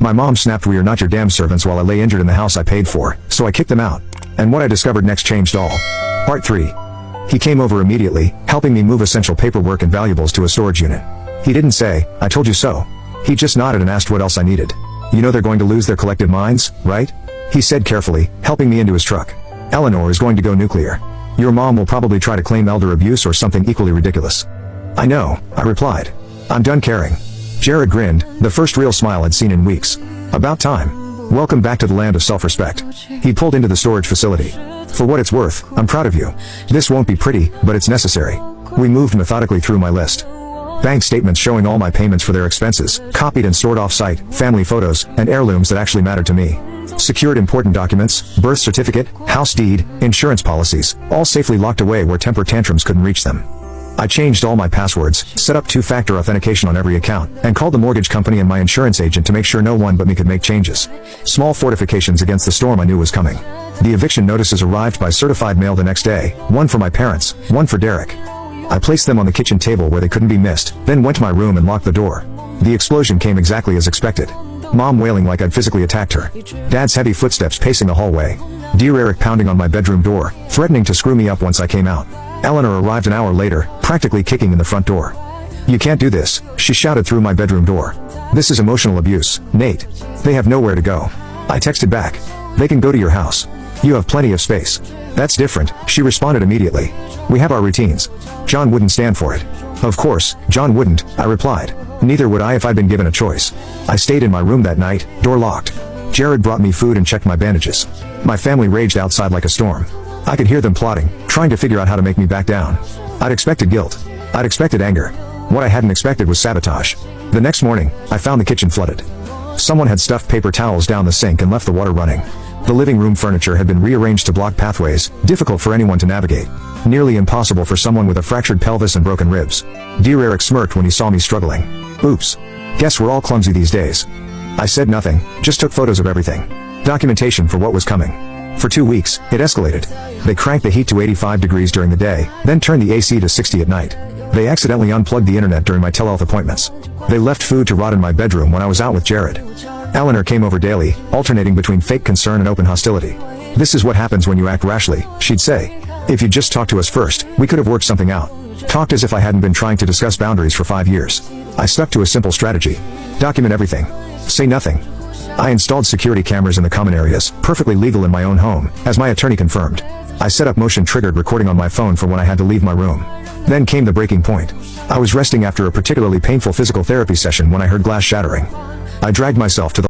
My mom snapped, "We are not your damn servants," while I lay injured in the house I paid for, so I kicked them out. And what I discovered next changed all. Part 3. He came over immediately, helping me move essential paperwork and valuables to a storage unit. He didn't say, "I told you so." He just nodded and asked what else I needed. "You know they're going to lose their collective minds, right?" he said carefully, helping me into his truck. "Eleanor is going to go nuclear. Your mom will probably try to claim elder abuse or something equally ridiculous." "I know," I replied. "I'm done caring." Jared grinned, the first real smile I'd seen in weeks. "About time. Welcome back to the land of self-respect." He pulled into the storage facility. "For what it's worth, I'm proud of you. This won't be pretty, but it's necessary." We moved methodically through my list. Bank statements showing all my payments for their expenses, copied and stored off-site, family photos, and heirlooms that actually mattered to me. Secured important documents, birth certificate, house deed, insurance policies, all safely locked away where temper tantrums couldn't reach them. I changed all my passwords, set up two-factor authentication on every account, and called the mortgage company and my insurance agent to make sure no one but me could make changes. Small fortifications against the storm I knew was coming. The eviction notices arrived by certified mail the next day, one for my parents, one for Derek. I placed them on the kitchen table where they couldn't be missed, then went to my room and locked the door. The explosion came exactly as expected. Mom wailing like I'd physically attacked her. Dad's heavy footsteps pacing the hallway. Dear Eric pounding on my bedroom door, threatening to screw me up once I came out. Eleanor arrived an hour later, practically kicking in the front door. "You can't do this," she shouted through my bedroom door. "This is emotional abuse, Nate. They have nowhere to go." I texted back. "They can go to your house. You have plenty of space." "That's different," she responded immediately. "We have our routines." "John wouldn't stand for it." "Of course, John wouldn't," I replied. "Neither would I if I'd been given a choice." I stayed in my room that night, door locked. Jared brought me food and checked my bandages. My family raged outside like a storm. I could hear them plotting, trying to figure out how to make me back down. I'd expected guilt. I'd expected anger. What I hadn't expected was sabotage. The next morning, I found the kitchen flooded. Someone had stuffed paper towels down the sink and left the water running. The living room furniture had been rearranged to block pathways, difficult for anyone to navigate. Nearly impossible for someone with a fractured pelvis and broken ribs. Dear Eric smirked when he saw me struggling. "Oops. Guess we're all clumsy these days." I said nothing, just took photos of everything. Documentation for what was coming. For 2 weeks, it escalated. They cranked the heat to 85 degrees during the day, then turned the AC to 60 at night. They accidentally unplugged the internet during my telehealth appointments. They left food to rot in my bedroom when I was out with Jared. Eleanor came over daily, alternating between fake concern and open hostility. "This is what happens when you act rashly," she'd say. "If you'd just talked to us first, we could have worked something out." Talked as if I hadn't been trying to discuss boundaries for 5 years. I stuck to a simple strategy. Document everything. Say nothing. I installed security cameras in the common areas, perfectly legal in my own home, as my attorney confirmed. I set up motion-triggered recording on my phone for when I had to leave my room. Then came the breaking point. I was resting after a particularly painful physical therapy session when I heard glass shattering. I dragged myself to the